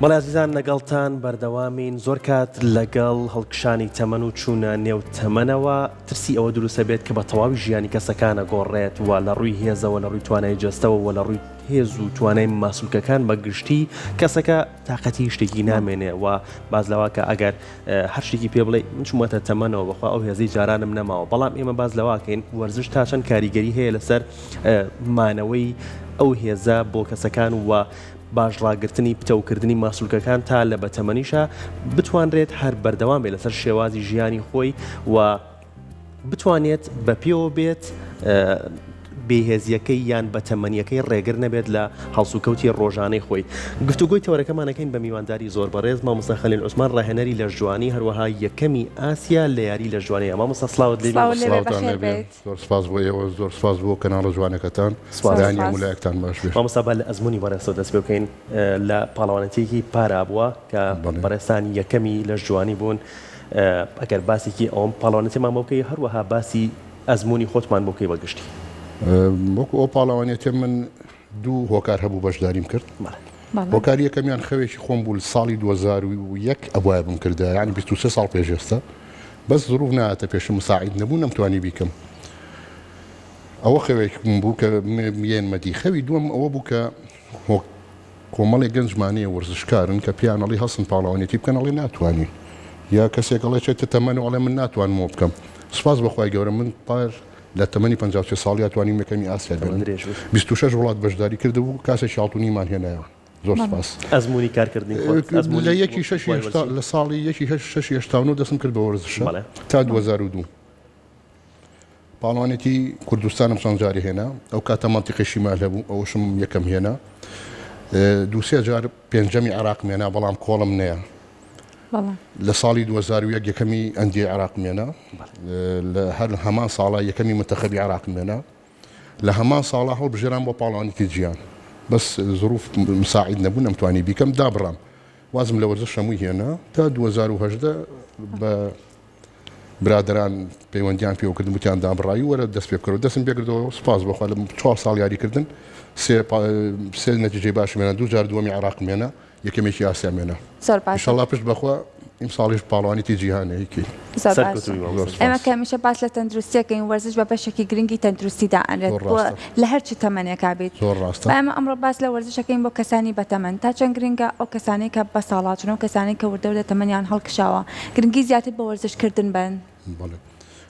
بەڵێ عزیزان لەگەڵتان بەردەوامین زۆر کات لەگەڵ هەڵکشانی تەمەن و چوونە نێو تەمەنەوە ترسی ئەوە دروستە بێت کە بە تەواوی ژیانی کەسەکانە گۆڕێت و لە ڕووی هێزەوە لە ڕووی توانای جەستەوە و لە ڕووی هێز و توانای ماسوولکەکان بە گشتی کەسەکە تااقەتی شتێکی نامێنێ و باز لەوە کە ئەگەر هەر شتێکی پێ بڵێ من چوومەتە تەمەنەوە بەخوا ئەو هێزەی جارانم نەماوە بەڵام ئێمە باز لەواکەین وەرزش تا چەند کاریگەری هەیە لەسەر مانەوەی ئەو هێزە بۆ کەسەکان و باش ڕاگررتنی پتەوکردنی ماسوولکەکان تا لە بەتەمەنیشە بتوانرێت هەر بەردەوام بێت لەسەر شێوازی ژیانی خۆی و بتوانێت بە پێوە بێت بێهێزیەکەی یان بەتەمەنیەکەی ڕێگر نەبێت لە هەڵسوکەوتی ڕۆژانەی خۆی. گفتوگۆی تەوەرەکەمانەکەین بە میوانداری زۆر بەڕێز مامۆستا خەلیل عوسمان ڕاهێنەری لە ژوانی هەروەها یەکەمی ئاسیا لە یاری لە ژوانی. مامۆستا سڵاوت لێبێت. زۆر سپاس بۆ ئێوە، زۆر سپاس بۆ کەناڵە جوانەکەتان، سوپاسدانی وڵایەکتان باش بێت. مامۆستا با لە ئەزموونی بەڕێزەوە دەست پێ بکەین لە پاڵەوانەتێکی پارا بووە کە بەڕێستان یەکەمی لە ژوانی بوون. ئەگەر باسێکی ئەوم پاڵەوانەتێمان بۆ بکەی هەروەها باسی ئەزموونی خۆتمان بۆ بکەی بەگشتی. وەکو ئەو پاڵەوانێتێ من دوو هۆکار هەبوو بەشداریم کرد. هۆکاری یەکەمیان خەوێکی خۆم بوو ساڵی 2001 ئەوایە بم کردە، یعنی 23 ساڵ پێش ئێستا، بەس ظروف نایەتە پێشم مساعید نەبوو نەمتوانی بیکەم. ئەوە خەوێکم بوو کە یێنمەدی. خەوی دووەم ئەوە بوو کە کۆمەڵی گەنجمانەیە وەرزشکارن کە پیانەڵی هەستن پاڵەوانێتی بکەن ئەڵێ ناتوانی، یا کەسێک ئەڵێ چێتە تەمەن ئەڵێ من ناتوانمەوە بکەم. سوپاس بەخوای گەورە من پار لە تەمەنی 53 ساڵی ئەتوانیم یەکەمی ئاسیا بێنین. 26 وڵات بەشداری کردبوو، کاسێکی هاڵتونیمان هێنایەوە. زۆر سپاس. ئەزموونی کارکردنی خۆت لە یەکی لە ساڵی 1989 دەستم کرد بە وەرزشە تا 2002. پاڵەوانێتی کوردستانم سەنجاری هێنا، ئەو کاتە مەنتیقی شیمال هەبوو، ئەوشم یەکەم هێنا. دووسێ جار پێنجەمی عێراق مێنا بەڵام کۆڵم نەیە. لە ساڵی 2001 یەکەمی ئەندیە عێراق مێنا، لە هەر هەمان ساڵە یەکەمی منتەخەبی عێراق مێنا، لە هەمان ساڵە هەڵبژێران بۆ پاڵەوانێتی جیهان، بەس ظروف مساعید نەبوو نەمتوانی بیکەم دابڕام. وازم لە وەرزش هەمووی هێنا تا 2018 بە برادران پەیوەندیان پێوەکردن وتیان دابڕایی وەرە دەست پێ بکەوە. دەستم پێکردەوە سوپاس بەخوا لە 4 ساڵ یاریکردن سێ نەتیجەی باش مێنا، دوو جار دووەمی عێراق مێنا، یەکەمێکی ئاسیا مێنا. ئینشەڵڵا پشت بەخوا ئیمساڵیش پاڵەوانێتی جیهانەیەکی. ئێمە کە هەمیشە باس لە تەندروستیەکەین وەرزش بە بەشێکی گرنگی تەندروستیدا ئەنرێت لە هەرچی تەمەنێکا بێت. زۆر ڕاستە. ئێمە ئەمڕۆ باس لە وەرزشەکەین بۆ کەسانی بەتەمەن تا چەند گرنگە ئەو کەسانی کە بە ساڵاتن و کەسانی کە وردە لە تەمەنیان هەڵکشاوە گرنگی زیاتر بە وەرزشکردن بن.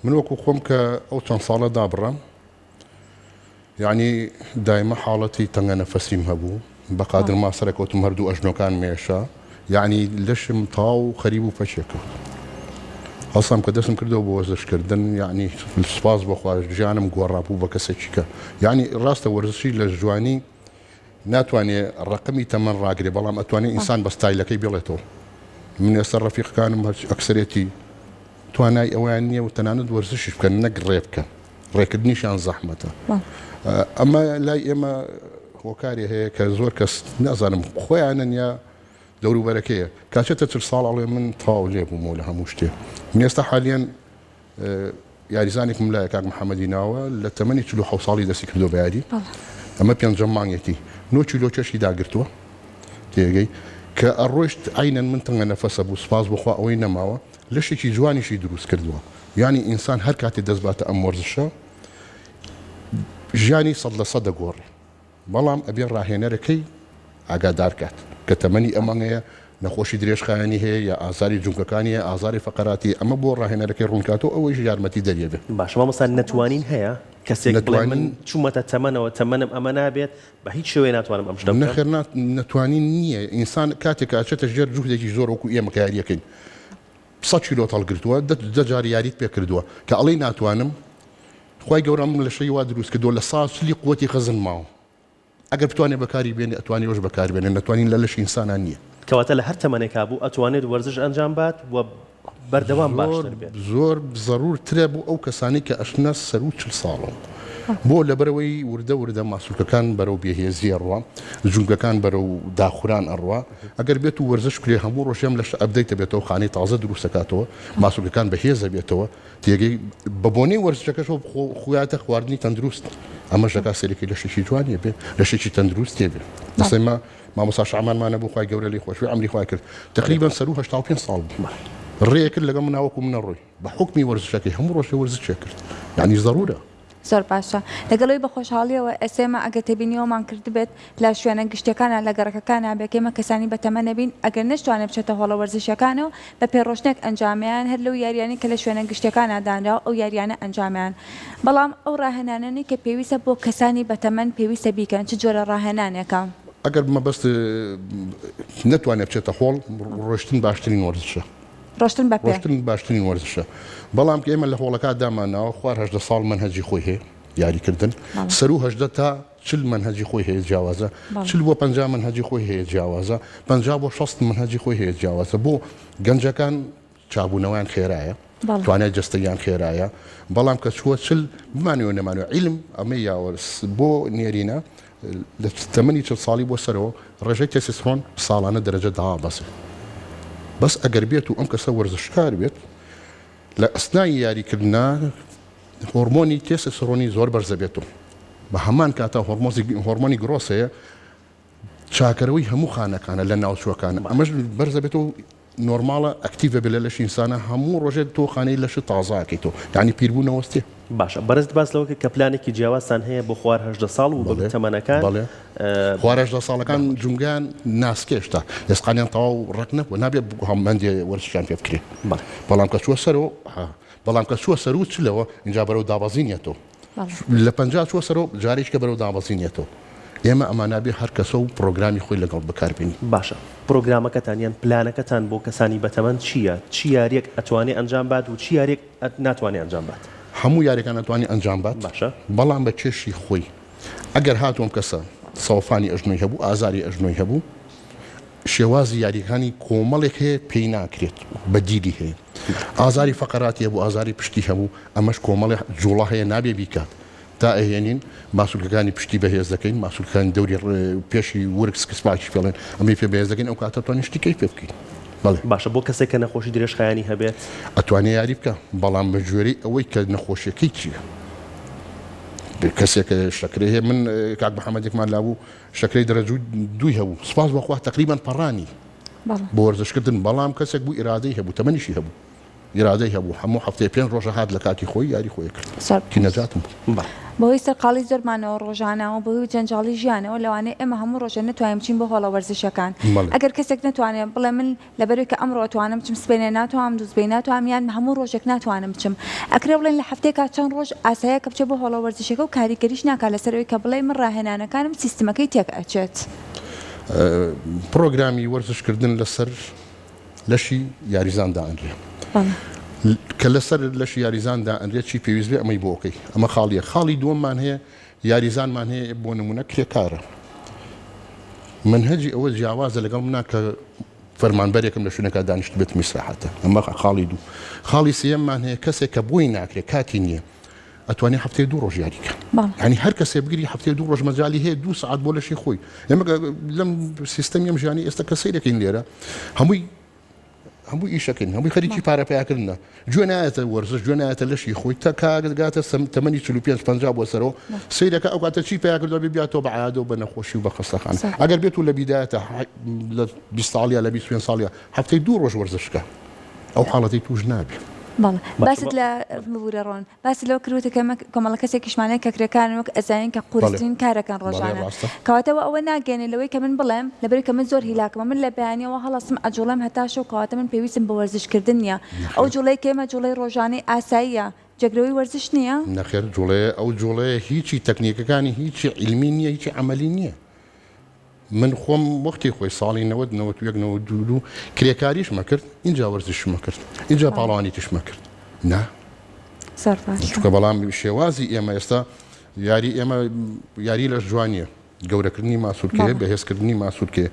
من وەکو خۆم کە ئەو چەند ساڵە دابڕام، یعنی دایمە حاڵەتی تەنگە نەفەسیم هەبوو، بەقادر ماسەرەکەوتم هەردوو ئەژنۆکان مێشە، یعنی لەشم تاو خەریب و پەچێکەوت. هەڵسام کە دەستم کردەوە بۆ وەرزشکردن، یعنی سوپاس بەخوا ژیانم گۆڕابوو بە کەسێکی کە یعنی ڕاستە وەرزشی لە جوانی ناتوانێت ڕقمی تەمەن ڕاگرێ، بەڵام ئەتوانێت ئینسان بە ستایلەکەی بێڵێتەوە. من ئێستا ڕەفیقەکانم ئەکسەرێتی توانای ئەویان نییە و تەنانەت وەرزشیش بکەن نەک ڕێ بکەن، ڕێکردنیشان زەحمەتە. ئەمە لای ئێمە هۆکاری هەیە کە زۆر کەس نازانم خۆیانن یا دەوروبەرەکەیە کاچێتە 40 ساڵ ئەڵێ من تاو لێ بوومەوە لە هەموو شتێ. من ئێستا حالیان یاریزانێکم لایە کاک محەممەدی ناوە لە تەمەنی 47 ساڵی دەستی کردو بە یاری، ئەمە پێنجەم مانگێتی 9 کیلۆ چەشی داگرتووە تێگەی کە ئەڕۆیشت عینەن من تەنگە نەفەسە بوو، سپاس بخوا ئەوەی نەماوە، لەشێکی جوانیشی دروست کردووە. یعنی ئینسان هەر کاتێ دەست باتە ئەم وەرزشە ژیانی 100% دەگۆڕێ، بەڵام ئەبێ ڕاهێنەرەکەی ئاگادار کات کە تەمەنی ئەمەیە نەخۆشی درێژخایانی هەیە یا ئازاری جونکەکانی هەیە، ئازاری فەقەراتی، ئەمە بۆ ڕاهێنەرەکەی ڕوونکاتەوە ئەوەیش یارمەتی دەریێبێت. باش مامۆستا نەتوانین هەیە کەسێک بڵێ من چوومەتە تەمەنەوە تەمەنم ئەمە نابێت بە هیچ شێوەیە ناتوانم ئەم شتە بکەم. نەخێر نەتوانین نییە. ئینسان کاتێک ئاچێتە ژێر جوهدێکی زۆر وەکو ئێمە کە یاریەکەین 100 کیلۆ هەڵگرتووە، دە جار یاریت پێ کردووە کە ئەڵێ ناتوانم، خوای گەورە من لە شەی وا دروست کردووە لە سالی قووەتی خەزن ماوە، ئەگەر بتوانێت بەکاری بێنێ ئەتوانی ڕۆژ بەکار بێنێ، نەتوانین لە لەش ئینسانان نییە. کەواتە لە هەر تەمەنێکا بوو ئەتوانێت وەرزش ئەنجام بات و بەردەوام باشتر بێت. زۆر ضرورترە بوو ئەو کەسانی کە ئەشنە سەر و 40 ساڵەوە، بۆ لەبەرەوەی وردە ماسوولکەکان بەرەو بێهێزی ئەڕوا جونگەکان بەرەو داخوران ئەڕوا ئەگەر بێت و وەرزش کرێ هەموو ڕۆژێم لەش ئەبدەیتە بێتەوە خانەی تازە دروستەکاتەوە ماسوولەکان بەهێزە بێتەوە تێگەی بە بۆنەی وەرزشەکەشەوە خواتە خواردنی تەندروست ئەمە ژەکە سەرێکی لە شێکی جوانیە بێ لە شێکی تەندروست تێبێ دەسەیما مامۆستا شەعبانمانە بۆ خوای گەورە لێی خۆشوی ئەمری خوای کرد تقریبا 185 ساڵ بوو ڕێیەکرد لەگەڵ مناوەکو منە ڕۆی بە حکمی وەرزشەکەی هەموو ڕۆژێ وەرزشێ کرد یعنی ضرورە زۆر باشە لەگەڵەوەی بە خۆشحاڵیەوە ئێسێمە ئەگە تێبینیەوەمان کرد بێت لە شوێنە گشتەکانە لە گەڕەکەکانە بێکێمە کەسانی بەتەمە نەبین ئەگەر نەشتوانێت بچێتە هۆڵە وەرزشەکانەوە بە پێڕۆشتێک ئەنجامیان هەر لەو یاریانی کە لە شوێنە گشتەکانە دانراوە ئەو یاریانە ئەنجامیان بەڵام ئەو ڕاهێنانانی کە پێویستە بۆ کەسانی بەتەمەن پێویستە بیکەن چ جۆرە ڕاهێنانێکە ئەگەر مەبەست نەتوانێت بچێتە هۆڵ ڕۆشتن باشترین وەرزشە ڕۆشتن بە پێ ڕۆشتن باشترین وەرزشە بەڵام کە ئێمە لە هۆڵەکە داماناوە خوار 18 ساڵ منهەجی خۆی هەیە یاریکردن سەر و 18 تا 40 منهەجی خۆی هەیە جیاوازە 40 بۆ 50 منهەجی خۆی هەیە جیاوازە 50 بۆ 60 منهەجی خۆی هەیە جیاوازە بۆ گەنجەکان چابوونەوەیان خێرایە توانای جستەیان خێرایە بەڵام کە چووە 40 بمانەوە نەمانوە عیلم ئەمە یاوەرس بۆ نێرینە لە تەمەنی 40 ساڵی بۆ سەرەوە ڕێژەی تێسیستۆرۆن ساڵانە دەرەجە دابەسێ بەس ئەگەر بێت و ئەم کەسە وەرزشکار بێت لە ئەسنای یاریکردنا هۆرمۆنی تێسیستۆرۆنی زۆر بەرزە بێتەوە بە هەمان کاتە هۆرمۆنی گرۆسەیە چاکەرەوەی هەموو خانەکانە لە ناوچووەکانە ئەمەش بەرزە بێتەوە نۆرماڵە ئەکتیڤە بێ لە لەشی ئینسانە هەموو ڕۆژێت تۆ خانەی لەش تازاکەیتەوە یعنی پیربوونەوەستێ باشە بەرز باس لەوە کە پلانێکی جیاوازتان هەیە بۆ خوار 18 ساڵ و بە تەمەنەکان خوار 18 ساڵەکان جونگان ناسکێشتا دەستقانیان تەواو ڕەت نەبووە نابێت هەمەندێ وەرزشیان پێ بکرێ بەڵام کە چووە سەرەوە بەڵام کە چووە سەر و چلەوە اینجا بەرەو دابەزینێتەوە لە 50 چووە سەرەوە جارێککە بەرەو دابەزینێتەوە ئێمە ئەمانابێ هەر کەسە و پرۆگرامی خۆی لەگەڵ بەکاربێنی باشە پرۆگرامەکەتانیان پلانەکەتان بۆ کەسانی بەتەمەند چییە چی یاریەک ئەتوانێت ئەنجام بات و چی یاریێک ناتوانێت ئەنجام بات هەموو یاریەکان ئەتوانێت ئەنجام بات باشە بەڵام بە کێشی خۆی ئەگەر هاتووم کەسە سەوفانی ئەژنۆی هەبوو ئازاری ئەژنۆی هەبوو شێوازی یاریەکانی کۆمەڵێک هەیە پێی ناکرێت بەدیلی هەیە ئازاری فەقەراتی هەبوو ئازاری پشتی هەبوو ئەمەش کۆمەڵی جوڵە هەیە نابێ بیکات تا ئەهێنین ماسوولەکانی پشتی بەهێز دەکەین ماسوولەکانی دەوری پێشی ورکس کەسپاکی فێڵێن ئەمەی پێ بەهێز دەکەین ئەو کاتە توانین شتێکی پێ بکەین باشە بۆ کەسێک کە نەخۆشی درێژخایانی هەبێت ئەتوانێت یاری بکە بەڵام بە جوێرەی ئەوەی کە نەخۆشیەکەی چییە کەسێک شەکرێ هەیە من کاک محەممەدێکمان لابوو شەکرەی دەرەجوو دوی هەبوو سپاس بەخوا تقریبان پەڕانی بۆ وەرزشکردن بەڵام کەسێک بوو ئیرادەی هەبوو تەمەنیشی هەبوو ئیرادەی هەبوو هەموو هەفتەیە 5 ڕۆژە هات لە کاتی خۆی یاری خۆی کرد کی نەجاتم بەهۆی سەرقاڵی زۆرمانەوە ڕۆژانەوە بەهۆی جەنجاڵی ژیانەوە لەوانەیە ئێمە هەموو ڕۆژە نتوانین بچین بۆ هۆڵە وەرزشەکان ئەگەر کەسێک نتوانێت بڵێ من لەبەروی کە ئەمڕۆ ئەتوانم بچم سبەینێ ناتوانم دووسبەی ناتوانم یان هەموو ڕۆژێک ناتوانم بچم ئەکرێ بڵێن لە هەفتەیەکە چەند ڕۆژ ئاسایە کە بچێت بۆ هۆڵە وەرزشەکە و کاریگەریش ناکات لەسەرەوەی کە بڵێ من ڕاهێنانەکانم سیستمەکەی تێک ئەچێت پرۆگرامی وەرزشکردن لەسەر لەشی یاریزاندا ئەنرێ کە لەسەر لەشی یاریزاندا ئەنرێت چی پێویست بێ ئەمەی بۆکەی ئەمە خاڵیە خاڵی دووەممان هەیە یاریزانمان هەیە بۆ نمونە کرێکارە منهەجی ئەوە جیاوازە لەگەڵ منە کە فەرمانبەرێکم لە شوێنەکە دانیشت بێت میسراحەتە ئەمە خاڵی دوو خاڵی سێەممان هەیە کەسێک کە بۆی ناکرێت کاتی نییە ئەتوانێت هەفتەی 2 ڕۆژ یاریکە ینی هەر کەسێ بگری هەفتەی 2 ڕۆژ مەجای هەیە 2 ساعت بۆ لەشی خۆی ئێمە لەم سیستەمی ژیانی ئێستا کە سەیرەکەین لێرە هەمووی ئیشەکەین هەمووی خەریکی پارەپیاکردنە گوێ نایەتە وەرزش گوێ نایەتە لەشی خۆی تا کاگاتە تەمەنی 45-50 بۆ سەرەوە سەیرەکە ئەو کاتە چی پیاکردەوە ببیاتەوە بە عادە و بە نەخۆشی و بە خەستەخان ئەگەر بێت و لە بیدایەتە لە 20 ساڵیا لە 25 ساڵیا هەفتەی 2 ڕۆژ وەرزشکە ئەو حاڵەتی توش نابێت بەڵێ باست لە بورە ڕۆن باسی لەو کروتە کۆمەڵە کەسێکیشمانەیە کە کرێکان وەک ئەزانین کە قورسترین کارەکان ڕۆژانە کەواتەوە ئەوە ناگەێنێ لەوەی کە من بڵێم لەبەری کە من زۆر هیلاکمە من لە بەیانیەوە هەڵەسم ئەجوڵەم هەتاشە و کەواتە من پێویستم بە وەرزشکردن نییە ئەو جوڵەی کێمە جوڵەی ڕۆژانەی ئاساییە جێگرەوەی وەرزش نییە نەخێر جوڵەیە ئەو جوڵەیە هیچی تەکنیکەکانی هیچی علمی نییە هیچی عملی نییە من خۆم وەختی خۆی ساڵی 91 کرێکاریشمە کرد اینجا وەرزشمە کرد اینجا پاڵەوانیتیشمە کرد نا چونکە بەڵام شێوازی ئێمە ئێستا یاری ئێمە یاری لە جوانیە گەورەکردنی ماسوولکێ بەهێزکردنی ماسوولکێ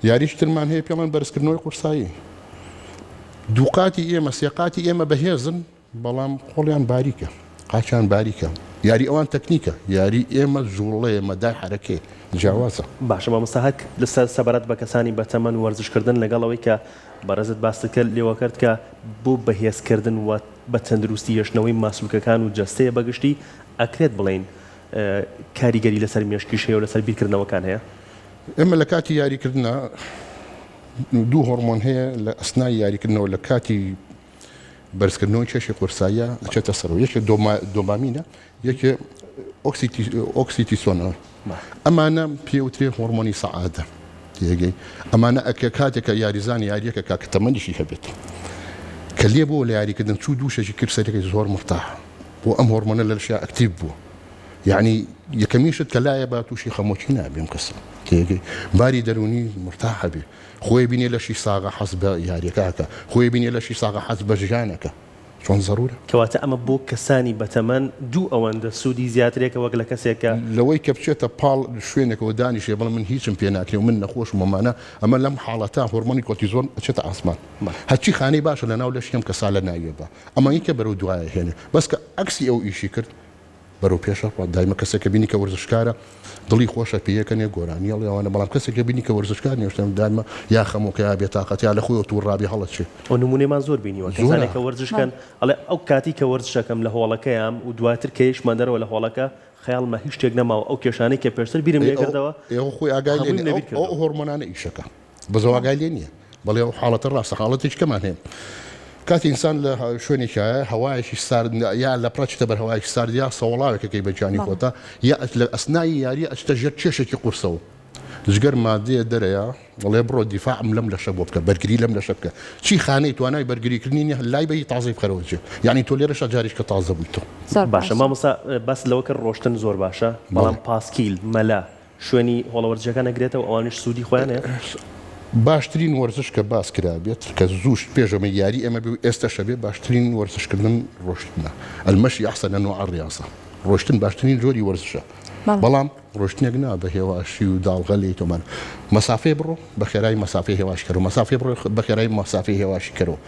یاریشترمان هەیە پێڵەن بەرزکردنەوەی قورسایی دووقاتی ئێمە سێقاتی ئێمە بەهێزن بەڵام خۆڵیان باریکە قاچیان باریکە یاری ئەوان تەکنیکە یاری ئێمە زوڵەیە مەدای حرەکێ جیاوازە. باشە مامۆستا هەک لەسەر سەبارەت بە کەسانی بەتەمەن وەرزشکردن لەگەڵەوەی کە بەڕێزت باست کرد لێوە کرد کە بۆ بەهێزکردن و بە تەندروستی هێشتنەوەی ماسوولکەکان و جەستەیە بەگشتی ئەکرێت بڵێن کاریگەری لەسەر مێشکیشەیە و لەسەر بیرکردنەوەکان هەیە. ئێمە لە کاتی یاریکردنە دوو هۆرمۆن هەیە لە ئەسنای یاریکردنەوە لە کاتی بەرزکردنەوەی چێشی قورساییە ئەچێتە سەرەوە یەکێک دۆمامینە یەکێ ئۆکسیتیسۆنە ئەمانە پێوترێ هۆرمۆنی سەعادە تێگەی ئەمانە ئەکە کاتێکە یاریزانی یاریەکە کاکە تەمەنیشی هەبێت کە لێ بۆ لە یاریکردن چوو دووشێکی کرد سەرەکەی زۆر مرتاح بۆ ئەم هۆرمۆنە لە لەشیا ئەکتیڤ بووە یعنی یەکەمیشت کە لایە با تووشی خەمۆکی نابێم کەس تێگەی باری دەرونی مرتاح هەبێ خۆی بینێ لەشی ساغا حەز بە یاریەکەکە خۆی بینێ لەشی ساغا حەز بە ژیانەکە چۆن زەرورە کەواتە ئەمە بۆ کەسانی بەتەمەن دوو ئەوەندە سوودی زیاترێکە وەک لە کەسێکە لەوەی کە بچێتە پاڵ شوێنێکەوە دانیشێ بەڵام من هیچم پێ ناکرێ و من نەخۆش مەمانە ئەمە لەم حاڵەتە هۆرمۆنی کۆرتیزۆن ئەچێتە ئاسمان هەرچی خانەی باشە لە ناو لەشیەم کە سا لە ناویە بە ئەمە یەکە بەرەو دوایە هێنێ بەس کە ئەکسی ئەو ئیشی کرد بەرەو پێشە دایمە کەسێکە بینی کە وەرزشکارە دڵی خۆشە پێیەکەنێ گۆرانی ئەوانە بەڵام کەسێکە بینی کە وەرزشکار نێشتم دایمە یا خەمۆکە یا بێتاقەت یا لە خۆی تووڕابی هەڵەچێ ئەو نمونەمان زۆر بینیوە کەسانێکە وەرزشکەن ئەڵێ ئەو کاتی کە وەرزشەکەم لە هۆڵەکەیان و دواتر کەیشمان دەرەوە لە هۆڵەکە خەیاڵمە هیچ شتێک نەماوە ئەو کێشانەی کە پێشتر بیرم لێکردەوە ئێوە خۆی ئاگای لێ ئەو هۆرمۆنانە ئیشەکە بەزەوە ئاگای لێ نییە بەڵێ ئەو حاڵەتە ڕاستە حاڵەتێک کەمان هەیە کاتی ئینسان لە شوێنێکە هەوایەکی سارد یا لە پڕچتە بەر هەوایەکی سارد یا سەوڵاوێکەکەی بەجانی خۆتە یا لە ئەسنایی یاری ئەچتە ژێر چێشێکی قورسەوە جگەر مادەیە دەرەیە وڵێ بڕۆ دیفاعم لەم لەشە بۆ بکە بەرگری لەم لەشە بکە چی خانەی توانای بەرگریکردنی نیە لای بەی تازەی بخەرەوەجێ یعنی تۆ لێرەشە جاریش کە تازە بوویتەوە باشە مامۆستا بەس لەوە کە ڕۆشتن زۆر باشە بەڵام پاسکیل مەلا شوێنی هۆڵەوەرجەکان نەگرێتەوە ئەوانش سوودی خۆیان هەیە باشترین وەرزش کە باس کرابێت کە زووش پێشەمە یاری ئەمە ئێستا شەبێ باشترین وەرزشکردن ڕۆشتنە ئەلمەشی ئەحسەنە نوع الڕیاضە ڕۆشتن باشترین جۆری وەرزشە بەڵام ڕۆشتنێک نا بە هێواشی و داڵغەلی تۆمان مەسافێ بڕۆ بە خێرای مەسافەی هێواشکەرەوە مەسافێ بڕۆ بە خێرای مەسافەی هێواشی کەرەوە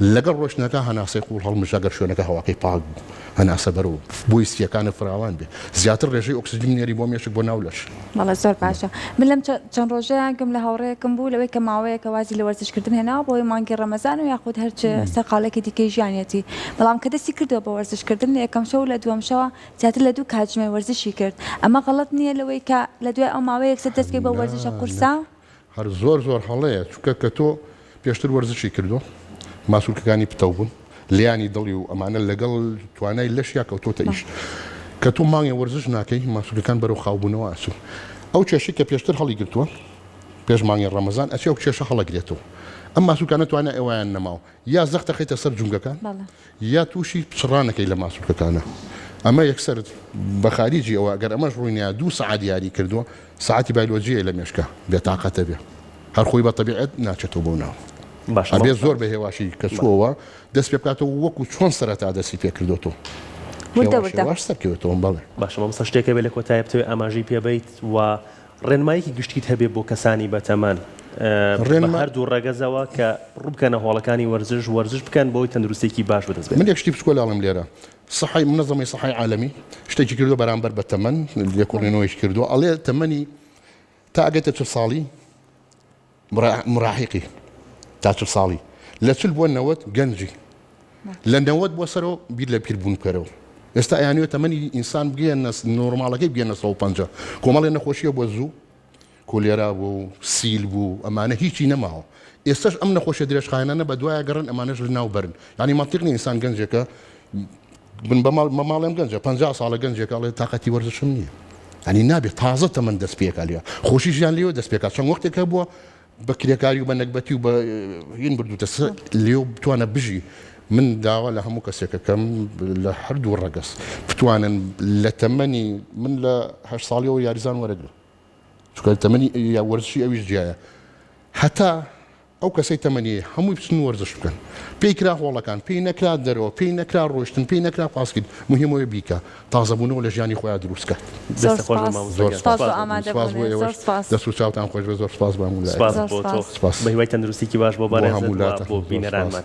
لەگەڵ ڕۆشتنەکە هەناسەی قوڵ هەڵمژەگەر شوێنەکە هەواکەی پاک بوو هەناسە بەرەوە بۆی سیەکانە فراوان بێ زیاتر ڕێژەی ئۆکسجین نێری بۆ مێشک بۆ ناو لەش بەڵێ زۆر باشە من لەم چەند ڕۆژەیەکم لە هاوڕەیەکم بوو لەوەی کە ماوەیە کە وازی لە وەرزشکردن هێناوە بۆی مانگی ڕەمەزان و یاخود هەرچ سەقالێکی دیکەی ژیانەتی بەڵام کە دەستی کردەوە بە وەرزشکردن لە یەکەم شەو لە دووەم شەوە زیاتر لە دوو کاتژمێ وەرزشی کرد ئەمە غەڵەت نییە لەوەی کە لە دوای ئەو ماوەیە یەکسەر دەستکەی بە وەرزشە قورسا هەر زۆر زۆر هەڵەیە چونکە کە تۆ پێشتر وەرزشی کردو ماسوولکەکانی پتە بوون لیانی دڵی و ئەمانە لەگەڵ توانای لەشیا کەوتۆتە ئیش کە تۆ مانگێ وەرزش ناکەی ماسوولەکان بەرەو خاوبوونەوە ئاسوو ئەو کێشەی کە پێشتر هەڵی گرتووە پێش مانگی ڕەمەزان ئەچێ ئەو کێشە هەڵەگرێتەوە ئەم ماسوولکانە توانای ئێوەیان نەماوە یا زەختە خەیتە سەر جونگەکان یا تووشی پچڕانەکەی لە ماسوولکەکانە ئەمە یەکسەر بە خاریجی ئەوە ئەگەر ئەمەش ڕووینە 2 سەعات یاری کردووە ساعتی بایۆلۆجیە لە مێشکە بێتاقەتە بێ هەر خۆی بە تەبیعەت ناچێتەوە بۆ ناو ئەبێ زۆر بە هێواشی کە چووەوە دەست پێ بکاتەوە وەکو چۆن سەرەتا دەستی پێ کردوتەوە سەرکەوێتەوە بەڵێ باشە مامۆستا شتێکە بێ لە کۆتایە بتەوێت ئاماژەی پێبیت و ڕێنماییکی گشتیت هەبێ بۆ کەسانی بەتەمەن هەردوو ڕێگەزەوە کە ڕووبکەنە هۆڵەکانی وەرزش بکەن بۆی تەندروستێکی باش بەدەست من یەک شتی بچکۆلاڵم لێرە صحی منظمەی صحی عالەمی شتێکی کردو بەرامبەر بە تەمەن لێکۆڵێنەوەیش کردووە ئەڵێ تەمەنی تا ئەگەتە 40 ساڵی مراحقی تا 40 ساڵی لە 40 بۆ 90 گەنجی لە 90 بۆ سەرەوە بیر لە پیربوون بکەرەوە ئێستا ئەیانوێت تەمەنی ئینسان بگەێنە نۆرماڵەکەی بگەێنە 150 کۆمەڵێ نەخۆشیە بۆ زوو کۆلێرا بوو سیل بوو ئەمانە هیچی نەماوە ئێستاش ئەم نەخۆشیە درێژخایەنە بە دوایە گەڕن ئەمانەش لە ناو بەرن ینی مەنتیقنی ئینسان گەنجێکە بن بە ماڵێم گەنجە 50 ساڵە گەنجێکڵێ تااقەتی وەرزشم نییە ینی نابێت تازە تەمەن دەست پێکا لێ خۆشی ژیان لێوە دەست پێکات چەند وەختێکە بووە بە کرێکاری و بە نەکبەتی و بە هین بردوتە لێو بتوانە بژی من داوا لە هەموو کەسێکەکەم لە هەردوو ڕەگەس بتوانن لە تەمەنی من لە 8 ساڵیەوە یاریزان وەرەگرم چونکە تەمەنی یا وەرزشی ئەویش جیایە هەتا ئەو کەسەی تەمەنی هەمووی بچن وەرزش بکەن پێی کرا هۆڵەکان پێی نەکرا دەرەوە پێی نەکرا ڕۆشتن پێی نەکرا پاسکرد مهمەوەی بیکە تازەبوونەوە لە ژیانی خۆیان دروستکە دەست و چاوتان خۆش بە زۆر سپاس بەهەموو لای بە هیوای تەندروستێکی باش بۆ بەڕێزت بۆ بینەرانمان